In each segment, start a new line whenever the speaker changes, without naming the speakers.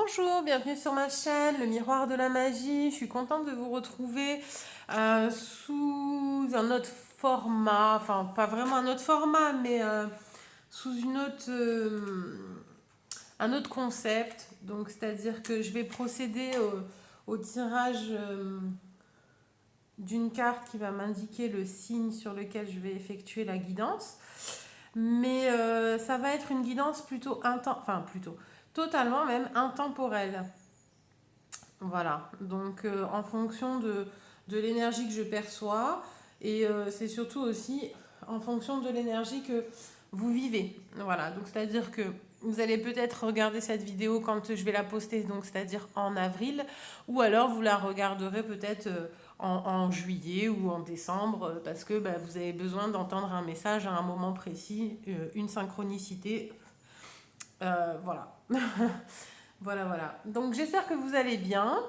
Bonjour, bienvenue sur ma chaîne, le miroir de la magie. Je suis contente de vous retrouver sous un autre format, enfin pas vraiment un autre format, mais sous un autre concept. Donc c'est-à-dire que je vais procéder au tirage d'une carte qui va m'indiquer le signe sur lequel je vais effectuer la guidance. Mais ça va être une guidance plutôt totalement même intemporelle. Voilà, donc en fonction de l'énergie que je perçois, et c'est surtout aussi en fonction de l'énergie que vous vivez. Voilà, donc c'est-à-dire que vous allez peut-être regarder cette vidéo quand je vais la poster, donc c'est-à-dire en avril, ou alors vous la regarderez peut-être en juillet ou en décembre, parce que bah, vous avez besoin d'entendre un message à un moment précis, une synchronicité. Voilà. Voilà, voilà. Donc j'espère que vous allez bien,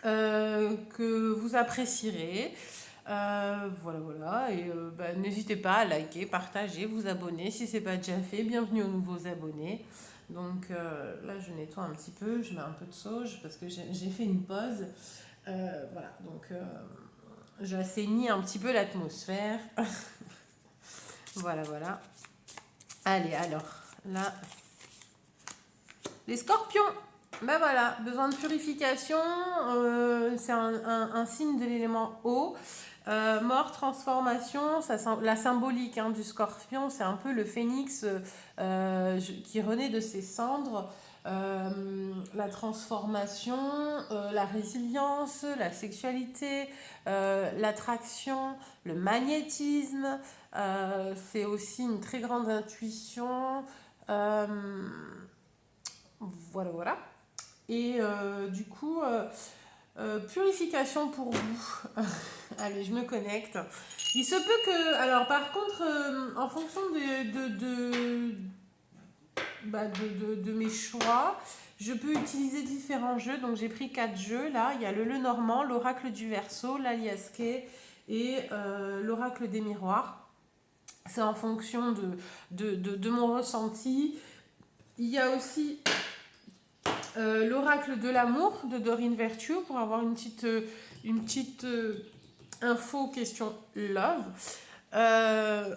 que vous apprécierez. Voilà, voilà. Et bah, n'hésitez pas à liker, partager, vous abonner si ce n'est pas déjà fait. Bienvenue aux nouveaux abonnés. Donc là, je nettoie un petit peu, je mets un peu de sauge parce que j'ai fait une pause. Voilà, donc j'assainis un petit peu l'atmosphère. Voilà, voilà. Allez, alors, là, les scorpions. Ben voilà, besoin de purification, c'est un signe de l'élément eau. Mort, transformation, la symbolique hein, du scorpion, c'est un peu le phénix qui renaît de ses cendres. La transformation, la résilience, la sexualité, l'attraction, le magnétisme, c'est aussi une très grande intuition. Euh, voilà, voilà. Et du coup, purification pour vous. Allez, je me connecte. Il se peut que... Alors, par contre, en fonction de mes choix, je peux utiliser différents jeux. Donc, j'ai pris 4 jeux. Là, il y a le Lenormand, l'Oracle du Verseau, l'Aliasquet et l'Oracle des Miroirs. C'est en fonction de mon ressenti. Il y a aussi l'oracle de l'amour de Dorine Virtue pour avoir une petite info question love. Euh,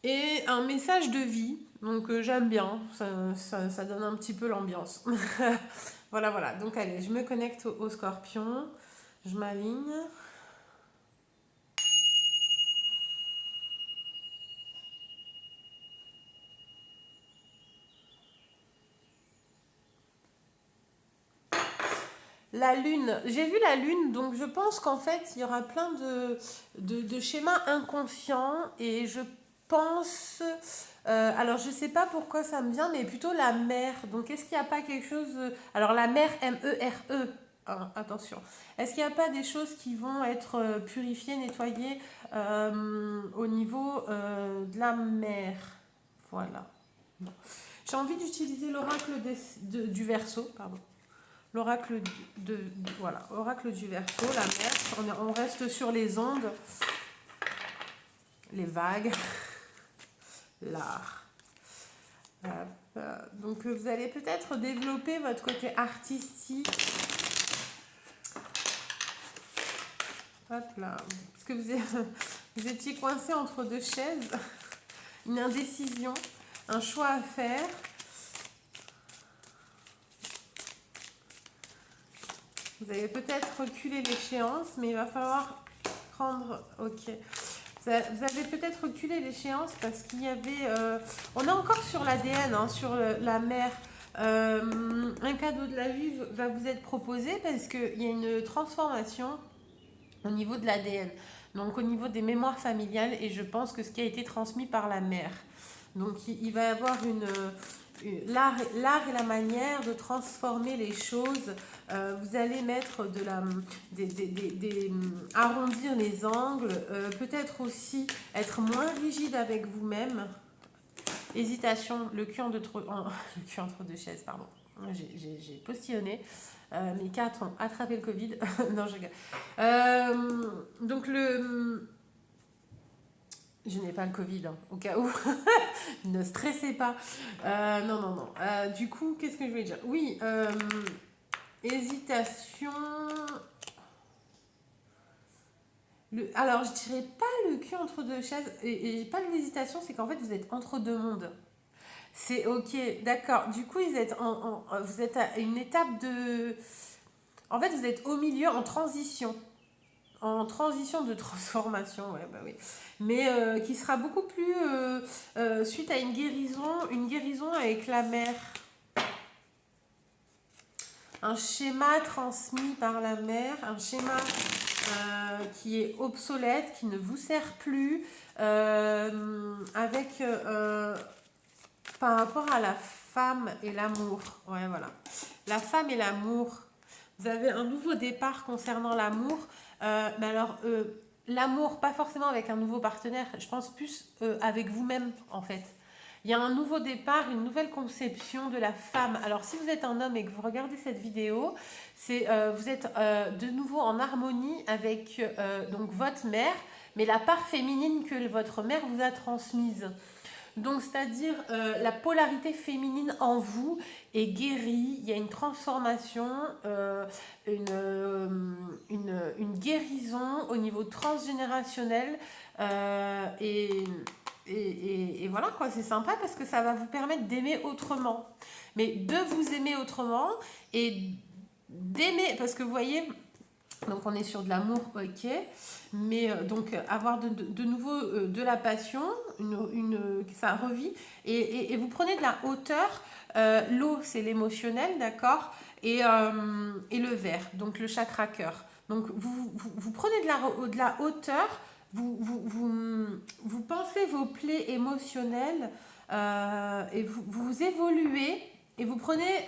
et un message de vie. Donc j'aime bien, ça donne un petit peu l'ambiance. Voilà, voilà. Donc allez, je me connecte au scorpion. Je m'aligne. La lune, j'ai vu la lune, donc je pense qu'en fait, il y aura plein de schémas inconscients et je pense, alors je sais pas pourquoi ça me vient, mais plutôt la mer. Donc est-ce qu'il n'y a pas quelque chose, alors la mer, MERE, hein, attention, est-ce qu'il n'y a pas des choses qui vont être purifiées, nettoyées au niveau de la mer? Voilà. Bon. J'ai envie d'utiliser l'oracle du Verseau, pardon. L'oracle voilà, oracle du Verseau, la mer. On reste sur les ondes, les vagues, l'art. Donc vous allez peut-être développer votre côté artistique. Hop là. Parce que vous étiez coincé entre deux chaises. Une indécision, un choix à faire. Vous avez peut-être reculé l'échéance, mais il va falloir prendre... Ok. Vous avez peut-être reculé l'échéance parce qu'il y avait... on est encore sur l'ADN, hein, sur la mer. Un cadeau de la vie va vous être proposé parce qu'il y a une transformation au niveau de l'ADN. Donc au niveau des mémoires familiales et je pense que ce qui a été transmis par la mère. Donc il va y avoir l'art et la manière de transformer les choses. Vous allez mettre arrondir les angles, peut-être aussi être moins rigide avec vous-même. Hésitation, le cul le cul entre deux chaises, pardon. J'ai postillonné. Mes 4 ont attrapé le Covid. Non, je rigole. Donc Je n'ai pas le Covid, hein, au cas où. Ne stressez pas. Non, non, non. Du coup, qu'est-ce que je vais dire? Oui, hésitation. Alors, je dirais pas le cul entre deux chaises. Et pas l'hésitation, c'est qu'en fait, vous êtes entre deux mondes. C'est ok, d'accord. Du coup, vous êtes à une étape de. En fait, vous êtes au milieu en transition. En transition de transformation, ouais, bah oui. Mais qui sera beaucoup plus suite à une guérison avec la mère. Un schéma transmis par la mère, un schéma qui est obsolète, qui ne vous sert plus, avec par rapport à la femme et l'amour. Ouais, voilà. La femme et l'amour. Vous avez un nouveau départ concernant l'amour. Mais alors, l'amour, pas forcément avec un nouveau partenaire, je pense plus avec vous-même, en fait. Il y a un nouveau départ, une nouvelle conception de la femme. Alors, si vous êtes un homme et que vous regardez cette vidéo, vous êtes de nouveau en harmonie avec donc votre mère, mais la part féminine que votre mère vous a transmise. Donc, c'est-à-dire la polarité féminine en vous est guérie, il y a une transformation, une, euh, une guérison au niveau transgénérationnel. Et voilà quoi, c'est sympa parce que ça va vous permettre d'aimer autrement. Mais de vous aimer autrement et d'aimer, parce que vous voyez, donc on est sur de l'amour, ok, mais donc avoir de nouveau de la passion, ça revit, et vous prenez de la hauteur. L'eau c'est l'émotionnel, d'accord, et le vert, donc le chakra cœur. Donc vous prenez de la hauteur, vous pensez vos plaies émotionnelles, et vous évoluez, et vous prenez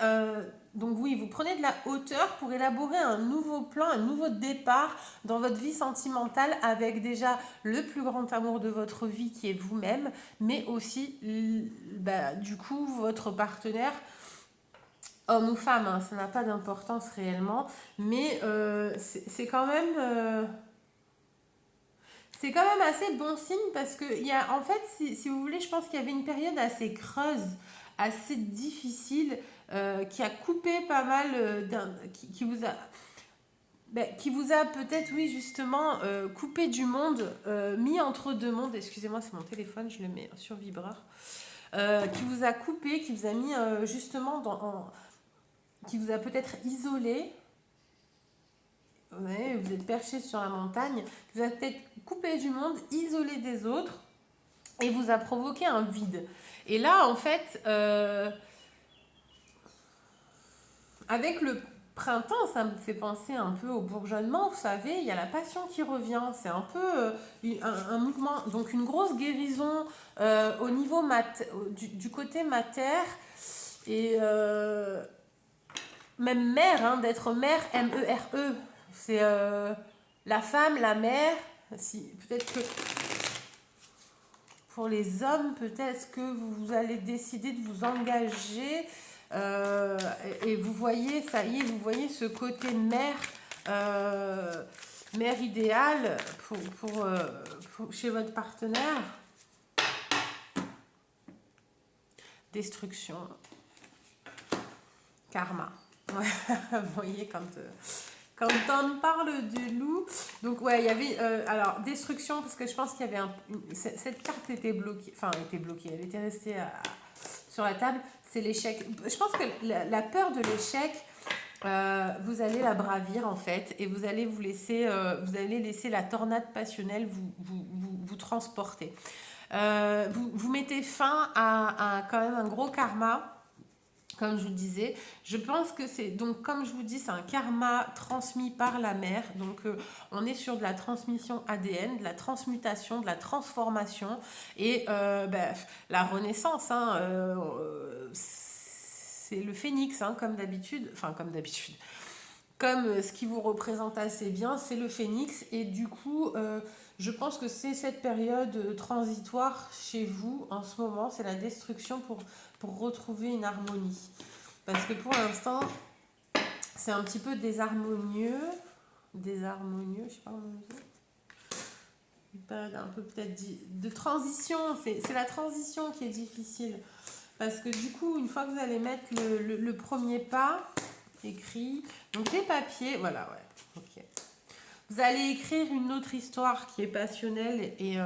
donc oui, vous prenez de la hauteur pour élaborer un nouveau plan, un nouveau départ dans votre vie sentimentale avec déjà le plus grand amour de votre vie qui est vous-même, mais aussi du coup votre partenaire, homme ou femme, hein, ça n'a pas d'importance réellement, mais c'est quand même... c'est quand même assez bon signe parce que il y a, en fait, si vous voulez, je pense qu'il y avait une période assez creuse, assez difficile, qui a coupé pas mal, qui vous a peut-être, oui, justement, coupé du monde, mis entre deux mondes. Excusez-moi, c'est mon téléphone, je le mets sur vibreur. Qui vous a coupé, qui vous a mis justement qui vous a peut-être isolé. Ouais, vous êtes perché sur la montagne, vous êtes peut-être coupé du monde, isolé des autres, et vous a provoqué un vide. Et là, en fait, avec le printemps, ça me fait penser un peu au bourgeonnement, vous savez, il y a la passion qui revient, c'est un peu un mouvement, donc une grosse guérison au niveau du côté mater, et même mère, hein, d'être mère, M-E-R-E, c'est la femme, la mère, si, peut-être que pour les hommes, peut-être que vous allez décider de vous engager, et vous voyez, ça y est, vous voyez ce côté mère, mère idéale chez votre partenaire. Destruction, karma. Ouais, vous voyez quand on parle du loup, donc ouais, il y avait alors destruction parce que je pense qu'il y avait cette carte était bloquée, enfin elle était bloquée, elle était restée sur la table. C'est l'échec. Je pense que la peur de l'échec, vous allez la bravir en fait, et vous allez vous allez laisser la tornade passionnelle vous transporter. Vous mettez fin à quand même un gros karma. Comme je vous le disais, je pense que c'est, donc comme je vous dis, c'est un karma transmis par la mère. Donc on est sur de la transmission ADN, de la transmutation, de la transformation et la renaissance, hein, c'est le phénix, hein, comme d'habitude, enfin comme d'habitude, comme ce qui vous représente assez bien, c'est le phénix. Et du coup, je pense que c'est cette période transitoire chez vous en ce moment, c'est la destruction pour retrouver une harmonie. Parce que pour l'instant, c'est un petit peu désharmonieux, je sais pas comment on dit. une période un peu peut-être de transition. C'est la transition qui est difficile. Parce que du coup, une fois que vous allez mettre le premier pas écrit, donc les papiers, voilà, ouais, ok. Vous allez écrire une autre histoire qui est passionnelle et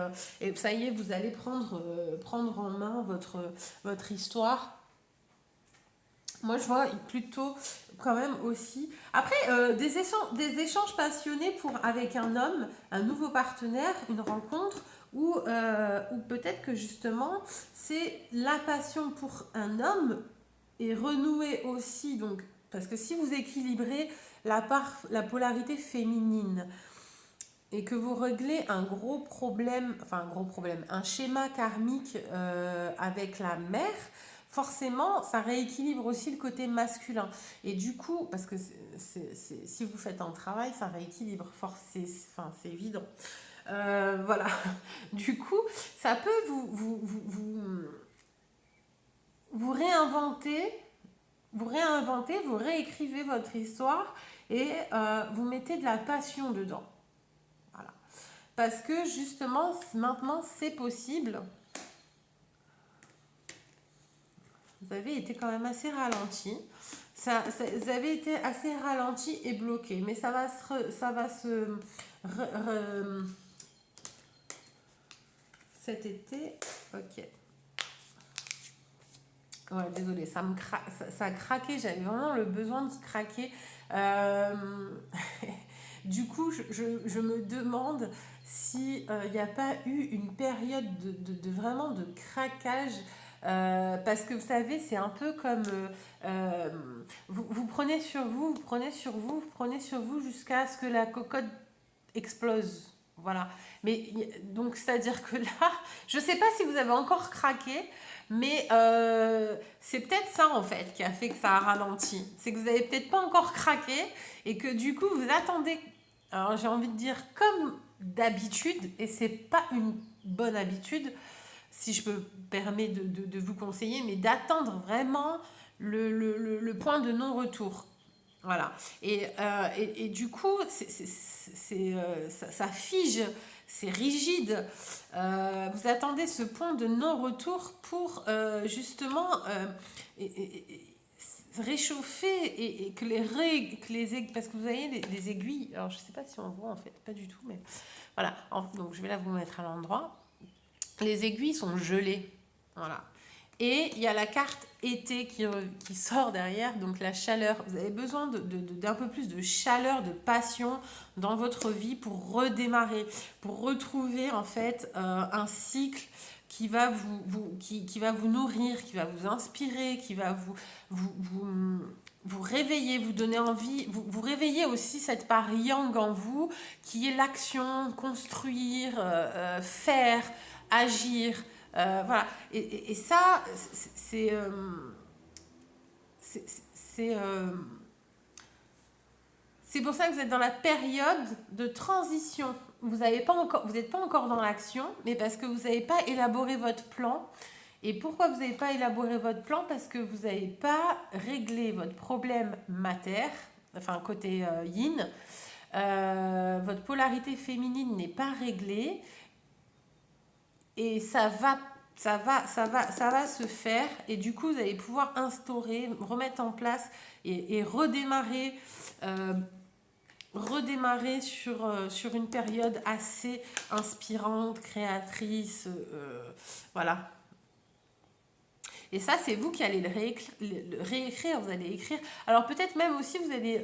ça y est, vous allez prendre en main votre histoire. Moi, je vois plutôt quand même aussi. Après, des échanges passionnés avec un homme, un nouveau partenaire, une rencontre, ou peut-être que justement, c'est la passion pour un homme et renouer aussi. Donc, parce que si vous équilibrez la polarité féminine et que vous réglez un gros problème, enfin un gros problème, un schéma karmique avec la mère, forcément, ça rééquilibre aussi le côté masculin. Et du coup, parce que si vous faites un travail, ça rééquilibre, enfin, c'est évident. Voilà. Du coup, ça peut vous réinventer, vous réécrivez votre histoire et vous mettez de la passion dedans. Voilà. Parce que justement, maintenant, c'est possible. Vous avez été quand même assez ralenti. Vous avez été assez ralenti et bloqué. Mais ça va se cet été. Ok. Ouais, désolée, ça a craqué. J'avais vraiment le besoin de craquer. Du coup, je me demande s'il n'y a pas eu une période vraiment de craquage. Parce que vous savez, c'est un peu comme vous prenez sur vous, vous prenez sur vous, vous prenez sur vous jusqu'à ce que la cocotte explose. Voilà. Mais donc, c'est-à-dire que là, je ne sais pas si vous avez encore craqué, mais c'est peut-être ça en fait qui a fait que ça a ralenti. C'est que vous n'avez peut-être pas encore craqué et que du coup vous attendez. Alors j'ai envie de dire comme d'habitude, et c'est pas une bonne habitude, si je me permets de vous conseiller, mais d'attendre vraiment le point de non-retour. Voilà. Et du coup, ça fige, c'est rigide. Vous attendez ce point de non-retour pour justement réchauffer et parce que vous avez les aiguilles. Alors, je ne sais pas si on voit en fait, pas du tout, mais voilà. Donc, je vais là vous mettre à l'endroit. Les aiguilles sont gelées. Voilà. Et il y a la carte été qui sort derrière, donc la chaleur. Vous avez besoin d'un peu plus de chaleur, de passion dans votre vie pour redémarrer, pour retrouver en fait un cycle qui va qui va vous nourrir, qui va vous inspirer, qui va vous réveiller, vous donner envie, vous réveiller aussi cette part yang en vous, qui est l'action, construire, faire, agir. Voilà. Et ça, c'est c'est, euh, c'est pour ça que vous êtes dans la période de transition. Vous n'êtes pas encore dans l'action, mais parce que vous n'avez pas élaboré votre plan. Et pourquoi vous n'avez pas élaboré votre plan? Parce que vous n'avez pas réglé votre problème mater, enfin côté yin. Votre polarité féminine n'est pas réglée et ça va se faire et du coup vous allez pouvoir instaurer, remettre en place et euh, redémarrer sur une période assez inspirante, créatrice, voilà. Et ça, c'est vous qui allez le réécrire, vous allez écrire. Alors peut-être même aussi, vous allez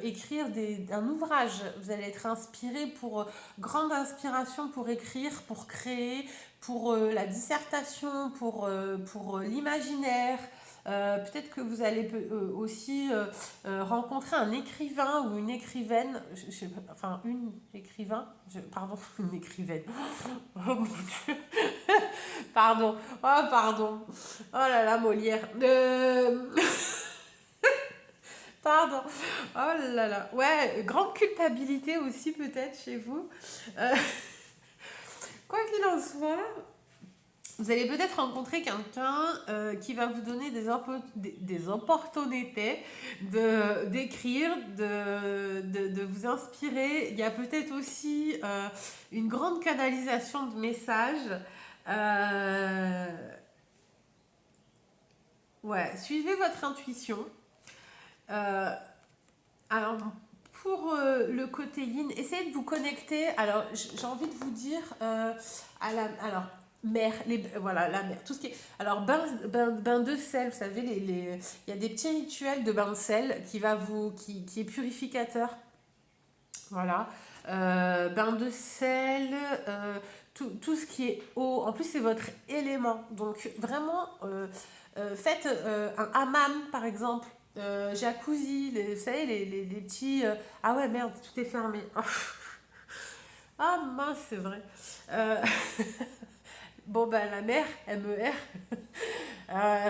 écrire un ouvrage, vous allez être inspiré grande inspiration pour écrire, pour créer, pour la dissertation, pour l'imaginaire. Peut-être que vous allez aussi rencontrer un écrivain ou une écrivaine, enfin une écrivain, pardon, une écrivaine. Oh mon Dieu, pardon, oh pardon, oh là là, Molière. Pardon. Oh là là. Ouais, grande culpabilité aussi peut-être chez vous. Euh, Quoi qu'il en soit, Vous allez peut-être rencontrer quelqu'un qui va vous donner des opportunités d'écrire, de vous inspirer. Il y a peut-être aussi une grande canalisation de messages. Euh, ouais, suivez votre intuition. Euh, alors, pour le côté yin, essayez de vous connecter. Alors, j'ai envie de vous dire alors, mer, voilà, la mer, tout ce qui est. Alors, bain de sel, vous savez, il y a des petits rituels de bain de sel qui est purificateur. Voilà. Bain de sel, tout ce qui est eau. En plus, c'est votre élément. Donc, vraiment, faites un hammam, par exemple. Jacuzzi, vous savez, les petits. Ah ouais, merde, tout est fermé. Ah mince, c'est vrai. Euh, bon, ben, la mer, MER,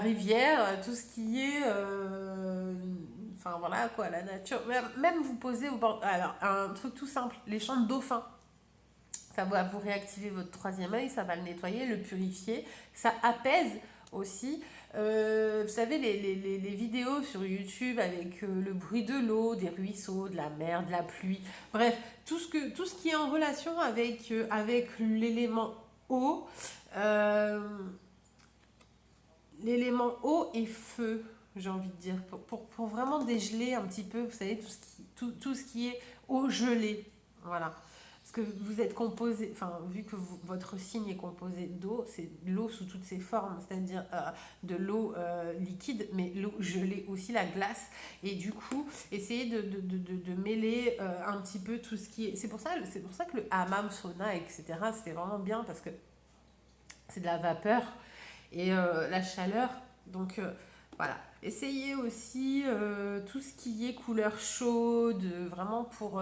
rivière, tout ce qui est. Enfin, voilà, quoi, la nature. Même vous posez au bord. Alors, un truc tout simple, les champs de dauphins. Ça va vous réactiver votre troisième œil, ça va le nettoyer, le purifier. Ça apaise aussi. Vous savez, les vidéos sur YouTube avec le bruit de l'eau, des ruisseaux, de la mer, de la pluie. Bref, tout ce qui est en relation avec l'élément eau. euh, L'élément eau et feu, j'ai envie de dire. Pour vraiment dégeler un petit peu, vous savez, tout ce qui est eau gelée. Voilà. Parce que vous êtes composé, enfin, vu que votre signe est composé d'eau, c'est l'eau sous toutes ses formes, c'est-à-dire de l'eau liquide, mais l'eau gelée aussi, la glace. Et du coup, essayez de mêler un petit peu tout ce qui est. C'est pour ça que le hammam, sauna, etc., c'était vraiment bien parce que c'est de la vapeur et la chaleur. Donc voilà. Essayez aussi tout ce qui est couleur chaude, vraiment pour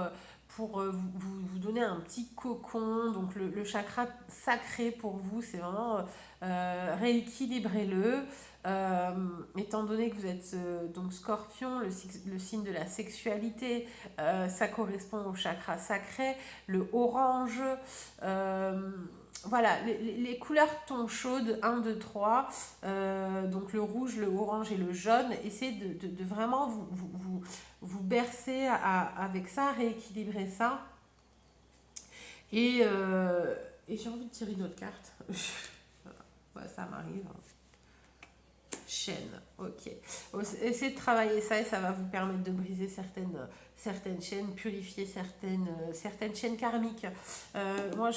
vous donner un petit cocon. Donc le chakra sacré pour vous, c'est vraiment rééquilibrez-le. Euh, Étant donné que vous êtes donc scorpion, le signe de la sexualité, ça correspond au chakra sacré, le orange. euh, voilà, les couleurs ton chaudes, un 2 3 donc le rouge, le orange et le jaune, essayez de vraiment vous bercer avec ça, rééquilibrer ça. Et, euh, et j'ai envie de tirer une autre carte. Ouais, ça m'arrive. Chaîne, ok. Essayez de travailler ça et ça va vous permettre de briser certaines chaînes, purifier certaines chaînes karmiques. Moi,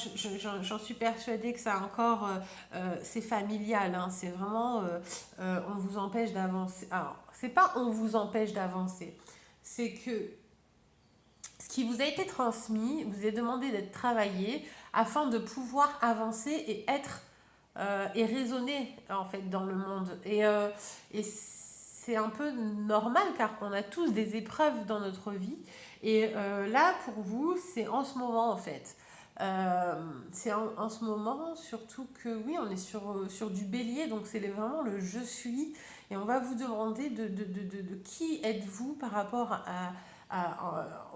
j'en suis persuadée que ça encore, c'est familial, hein, c'est vraiment, on vous empêche d'avancer. Alors, c'est pas on vous empêche d'avancer, c'est que ce qui vous a été transmis, vous est demandé d'être travaillé afin de pouvoir avancer et raisonner en fait dans le monde. Et c'est un peu normal car on a tous des épreuves dans notre vie. Et là, pour vous, c'est en ce moment en fait. C'est en ce moment, surtout que oui, on est sur du bélier, donc c'est vraiment le je suis. Et on va vous demander de qui êtes-vous par rapport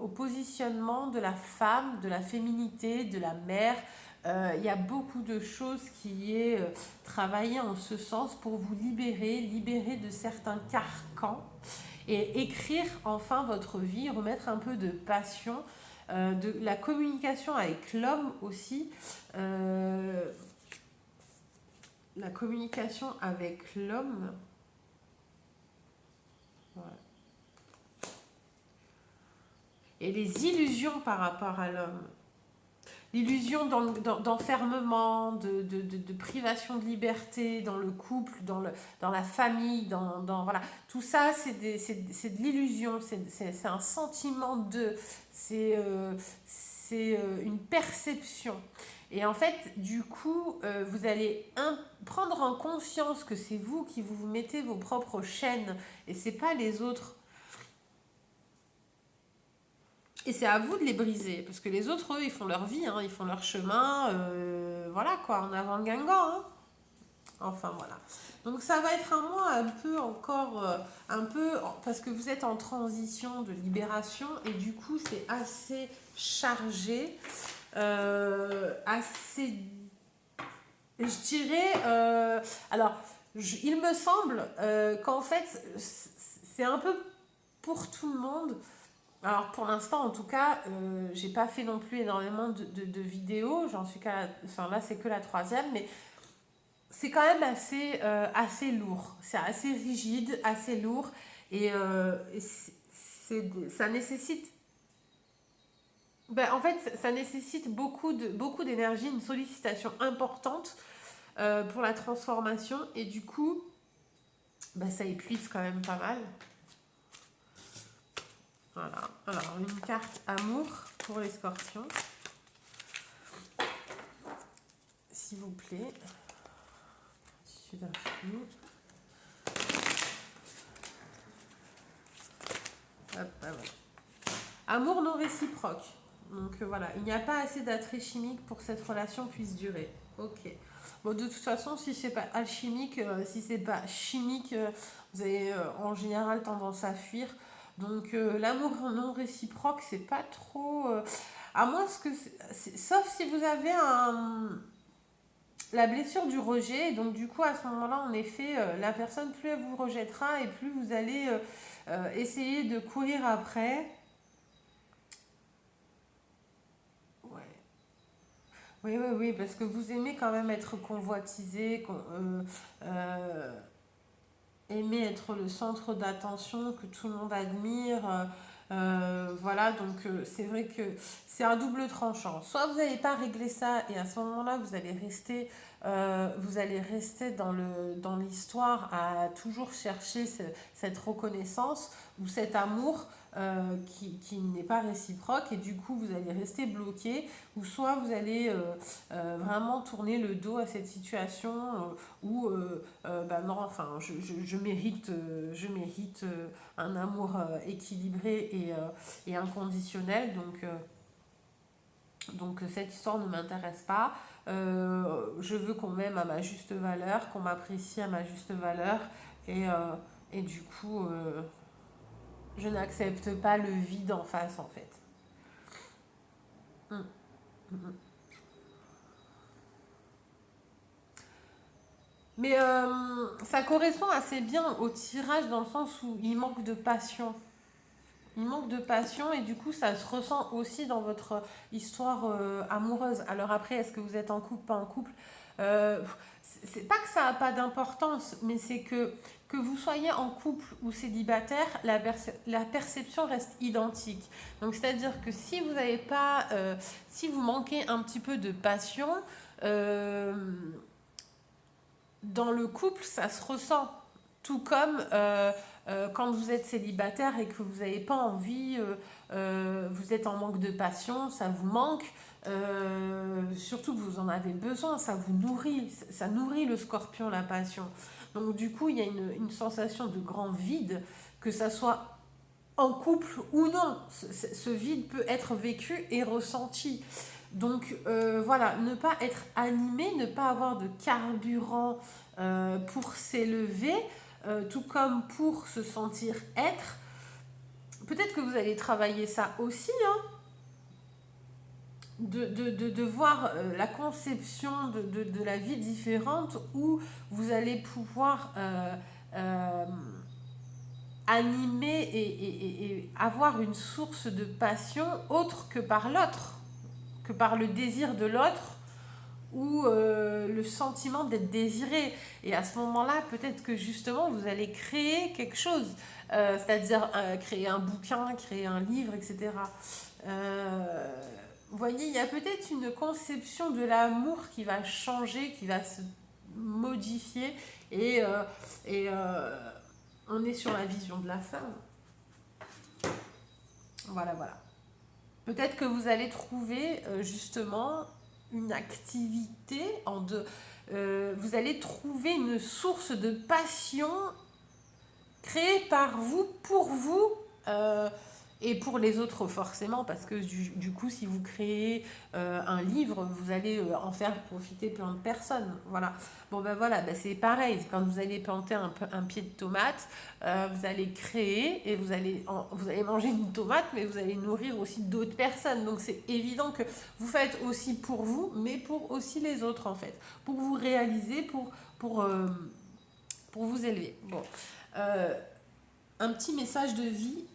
au positionnement de la femme, de la féminité, de la mère. Il y a beaucoup de choses qui est travaillées en ce sens pour vous libérer de certains carcans et écrire enfin votre vie, remettre un peu de passion, de la communication avec l'homme aussi. Euh, la communication avec l'homme, ouais. Et les illusions par rapport à l'homme. L'illusion d'enfermement, de privation de liberté dans le couple, dans la famille, voilà. Tout ça, c'est de l'illusion, c'est un sentiment c'est une perception. Et en fait, du coup, vous allez prendre en conscience que c'est vous qui vous mettez vos propres chaînes et c'est pas les autres. Et c'est à vous de les briser, parce que les autres, eux, ils font leur vie, hein, ils font leur chemin, voilà quoi, en avant Guingamp. Hein. Enfin voilà. Donc ça va être un mois un peu encore, parce que vous êtes en transition de libération, et du coup c'est assez chargé, assez Je dirais, alors, il me semble qu'en fait, c'est un peu pour tout le monde. Alors pour l'instant, en tout cas, j'ai pas fait non plus énormément de vidéos. J'en suis qu'à, enfin là, c'est que la troisième, mais c'est quand même assez lourd. C'est assez rigide, assez lourd, et ça nécessite. Ben, en fait, ça nécessite beaucoup d'énergie, une sollicitation importante pour la transformation, et du coup, ben, ça épuise quand même pas mal. Voilà. Alors, une carte amour pour les scorpions, s'il vous plaît. Tissu d'infini. Hop, ah ouais. Amour non réciproque. Donc voilà, il n'y a pas assez d'attrait chimique pour que cette relation puisse durer. Ok. Bon, de toute façon, si c'est pas alchimique, si c'est pas chimique, vous avez en général tendance à fuir. Donc l'amour non réciproque, c'est pas trop. À moins que. Sauf si vous avez la blessure du rejet. Donc du coup, à ce moment-là, en effet, la personne, plus elle vous rejettera et plus vous allez essayer de courir après. Ouais. Oui, oui, oui, parce que vous aimez quand même être convoitisé, euh, aimez être le centre d'attention que tout le monde admire. Voilà, donc c'est vrai que c'est un double tranchant. Soit vous n'allez pas régler ça et à ce moment-là, vous allez rester dans l'histoire à toujours chercher cette reconnaissance ou cet amour qui n'est pas réciproque, et du coup vous allez rester bloqué, ou soit vous allez vraiment tourner le dos à cette situation où bah non, enfin je mérite un amour équilibré et inconditionnel, donc cette histoire ne m'intéresse pas. Je veux qu'on m'aime à ma juste valeur, qu'on m'apprécie à ma juste valeur, et du coup je n'accepte pas le vide en face, en fait. Mm, mm, mm. Mais ça correspond assez bien au tirage dans le sens où il manque de passion. Il manque de passion, et du coup ça se ressent aussi dans votre histoire amoureuse. Alors après, est-ce que vous êtes en couple, pas en couple? Euh, c'est pas que ça n'a pas d'importance, mais c'est que vous soyez en couple ou célibataire, la perception reste identique. Donc c'est-à-dire que si vous n'avez pas, si vous manquez un petit peu de passion, euh, dans le couple, ça se ressent. Tout comme quand vous êtes célibataire et que vous n'avez pas envie, vous êtes en manque de passion, ça vous manque, surtout que vous en avez besoin, ça vous nourrit, ça nourrit le scorpion, la passion. Donc du coup, il y a une sensation de grand vide, que ça soit en couple ou non. Ce vide peut être vécu et ressenti. Donc voilà, ne pas être animé, ne pas avoir de carburant pour s'élever, tout comme pour se sentir être. Peut-être que vous allez travailler ça aussi, hein, de voir la conception de la vie différente, où vous allez pouvoir euh, animer et avoir une source de passion autre que par l'autre, que par le désir de l'autre, ou le sentiment d'être désiré. Et à ce moment-là, peut-être que justement, vous allez créer quelque chose, c'est-à-dire créer un bouquin, créer un livre, etc. Euh, vous voyez, il y a peut-être une conception de l'amour qui va changer, qui va se modifier, et on est sur la vision de la femme. Voilà, voilà. Peut-être que vous allez trouver justement une activité vous allez trouver une source de passion créée par vous, pour vous, euh, Et pour les autres, forcément, parce que du coup, si vous créez un livre, vous allez en faire profiter plein de personnes. Voilà. Bon, ben voilà, ben c'est pareil. Quand vous allez planter un pied de tomate, vous allez créer et vous allez manger une tomate, mais vous allez nourrir aussi d'autres personnes. Donc, c'est évident que vous faites aussi pour vous, mais pour aussi les autres, en fait. Pour vous réaliser, pour, euh, pour vous élever. Bon. Euh, un petit message de vie.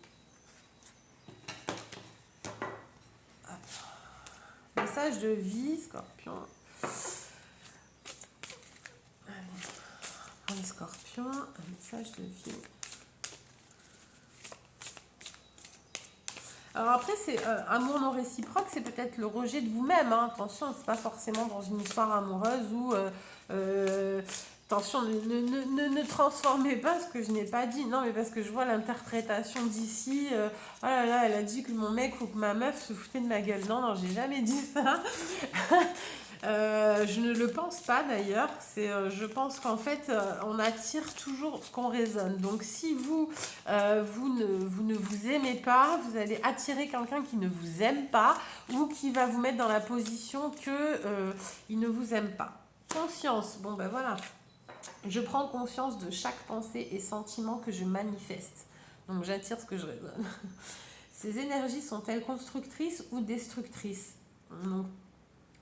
Message de vie, Scorpion. Allez, pour les Scorpions, un message de vie. Alors après, c'est amour non réciproque, c'est peut-être le rejet de vous-même. Hein. Attention, c'est pas forcément dans une histoire amoureuse où attention, ne transformez pas ce que je n'ai pas dit. Non, mais parce que je vois l'interprétation d'ici. Oh là là, elle a dit que mon mec ou que ma meuf se foutait de ma gueule. Non, non, j'ai jamais dit ça. Je ne le pense pas d'ailleurs. Je pense qu'en fait, on attire toujours ce qu'on raisonne. Donc, si vous ne vous aimez pas, vous allez attirer quelqu'un qui ne vous aime pas ou qui va vous mettre dans la position il ne vous aime pas. Conscience. Bon, ben voilà. Je prends conscience de chaque pensée et sentiment que je manifeste. Donc, j'attire ce que je raisonne. Ces énergies sont-elles constructrices ou destructrices? Donc,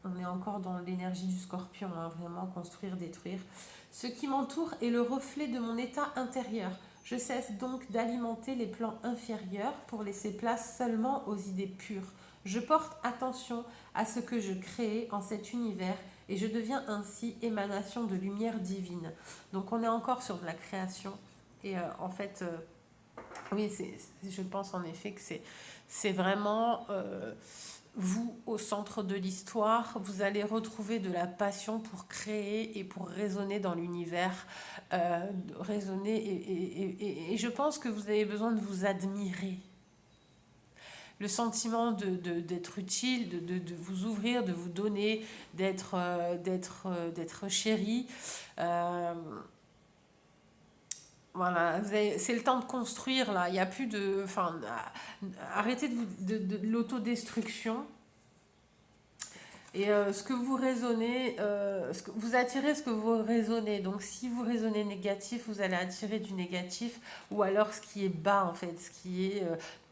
on est encore dans l'énergie du Scorpion, hein, vraiment construire, détruire. Ce qui m'entoure est le reflet de mon état intérieur. Je cesse donc d'alimenter les plans inférieurs pour laisser place seulement aux idées pures. Je porte attention à ce que je crée en cet univers et je deviens ainsi émanation de lumière divine. Donc on est encore sur de la création. Et en fait, oui, je pense en effet que c'est vraiment vous au centre de l'histoire. Vous allez retrouver de la passion pour créer et pour résonner dans l'univers. Raisonner et je pense que vous avez besoin de vous admirer. Le sentiment d'être utile, de vous ouvrir, de vous donner, d'être chéri. Euh, Voilà, c'est le temps de construire là. Il n'y a plus de. Enfin, arrêtez de l'autodestruction. Et ce que vous raisonnez, vous attirez ce que vous raisonnez. Donc, si vous raisonnez négatif, vous allez attirer du négatif. Ou alors ce qui est bas, en fait, ce qui est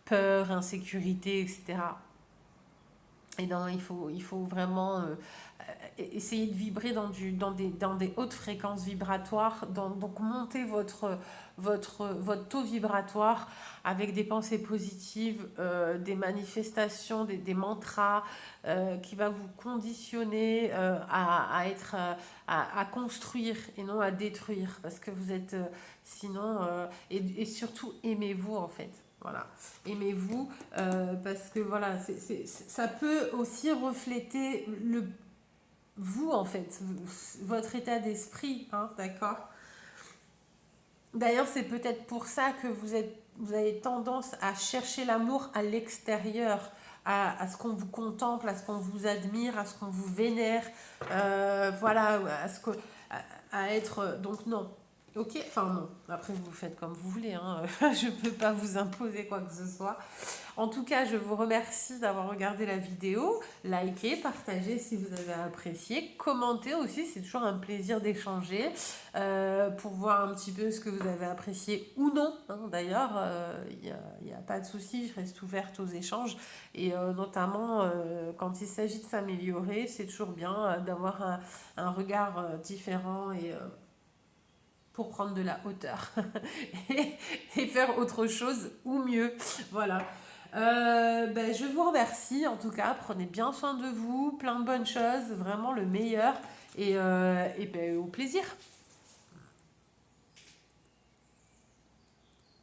peur, insécurité, etc. Et non, il faut vraiment essayer de vibrer dans des hautes fréquences vibratoires, donc monter votre taux vibratoire avec des pensées positives, des manifestations, des mantras qui va vous conditionner à construire et non à détruire parce que vous êtes sinon et surtout aimez-vous en fait. Voilà, aimez-vous parce que voilà, ça peut aussi refléter vous en fait, votre état d'esprit, hein, d'accord? D'ailleurs, c'est peut-être pour ça que vous avez tendance à chercher l'amour à l'extérieur, à ce qu'on vous contemple, à ce qu'on vous admire, à ce qu'on vous vénère, voilà, à être. Donc non. Ok, enfin non. Après, vous faites comme vous voulez, hein. Je ne peux pas vous imposer quoi que ce soit. En tout cas, je vous remercie d'avoir regardé la vidéo. Likez, partagez si vous avez apprécié. Commentez aussi, c'est toujours un plaisir d'échanger pour voir un petit peu ce que vous avez apprécié ou non. Hein. D'ailleurs, il n'y a pas de souci, je reste ouverte aux échanges. Et notamment, quand il s'agit de s'améliorer, c'est toujours bien d'avoir un regard différent et pour prendre de la hauteur et faire autre chose ou mieux. Voilà. Je vous remercie en tout cas, prenez bien soin de vous, plein de bonnes choses, vraiment le meilleur et au plaisir.